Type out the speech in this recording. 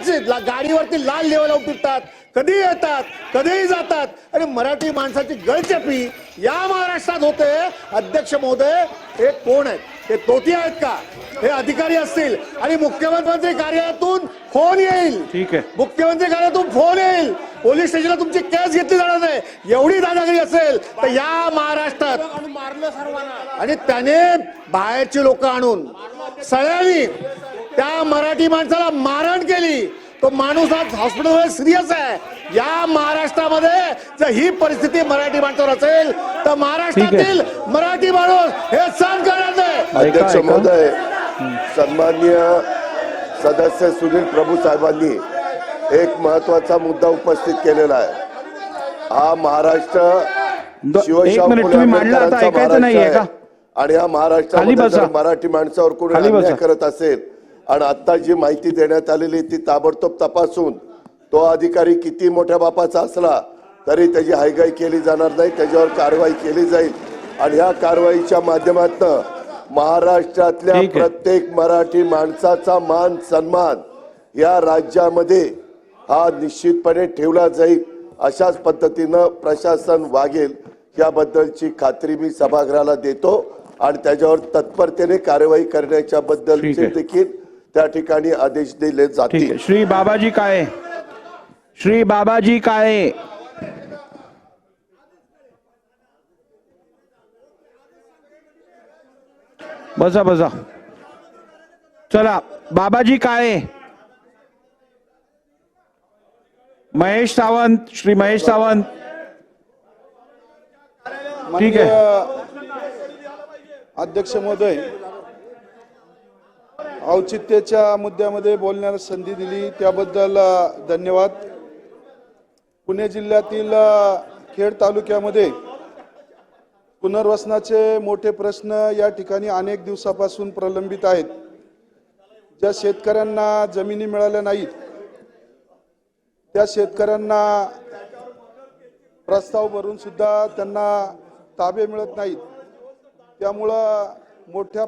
गाडीवरती लाल लेवल लावून फिरतात, कधी येतात कधीही जातात आणि मराठी माणसाची गळचेपी या महाराष्ट्रात होते। अध्यक्ष महोदय, हे कोण आहेत? हे तोती आहेत का? हे अधिकारी असतील आणि मुख्यमंत्री कार्यालयातून फोन येईल। ठीक आहे, मुख्यमंत्री कार्यालयातून फोन येईल, पोलीस स्टेशनला तुमची केस घेतली जाणार नाही। एवढी दादागिरी असेल तर या महाराष्ट्रात आणि त्याने बाहेरची लोक आणून सगळ्यांनी त्या मराठी माणसाला मारहाण केली। तो माणूस आज हॉस्पिटलमध्ये सिरियस आहे। या महाराष्ट्रामध्ये जर ही परिस्थिती मराठी माणसावर असेल तर महाराष्ट्रातील मराठी माणूस हे सहन करणार नाही। अध्यक्ष महोदय, सन्माननीय सदस्य सुनील प्रभू साहेबांनी एक महत्वाचा मुद्दा उपस्थित केलेला आहे। हा महाराष्ट्र शिवशाहू महाराष्ट्र आहे आणि या महाराष्ट्रामध्ये मराठी माणसावर कोणी अन्याय करत असेल आणि आता जी माहिती देण्यात आलेली ती ताबडतोब तपासून तो अधिकारी किती मोठ्या बापाचा असला तरी त्याची हायगाई केली जाणार नाही, त्याच्यावर कारवाई केली जाईल आणि या कारवाईच्या माध्यमातून महाराष्ट्रातल्या प्रत्येक मराठी माणसाचा मान सन्मान या राज्यामध्ये हा निश्चितपणे ठेवला जाईल। अशाच पद्धतीनं प्रशासन वागेल याबद्दलची खात्री मी सभागृहाला देतो आणि त्याच्यावर तत्परतेने कारवाई करण्याच्या बद्दलचे देखील त्या ठिकाणी आदेश दिले जातील। श्री बाबाजी काळे, श्री बाबाजी काळे, बसा बसा, चला बाबाजी काळे, महेश सावंत, श्री महेश सावंत, ठीक आहे। अध्यक्ष महोदय, औचित्याच्या मुद्द्यामध्ये बोलण्याला संधी दिली त्याबद्दल धन्यवाद। पुणे जिल्ह्यातील खेड तालुक्यामध्ये पुनर्वसनाचे मोठे प्रश्न या ठिकाणी अनेक दिवसापासून प्रलंबित आहेत। ज्या शेतकऱ्यांना जमिनी मिळाल्या नाहीत त्या शेतकऱ्यांना प्रस्ताव भरून सुद्धा त्यांना ताबे मिळत नाहीत, त्यामुळं मोठ्या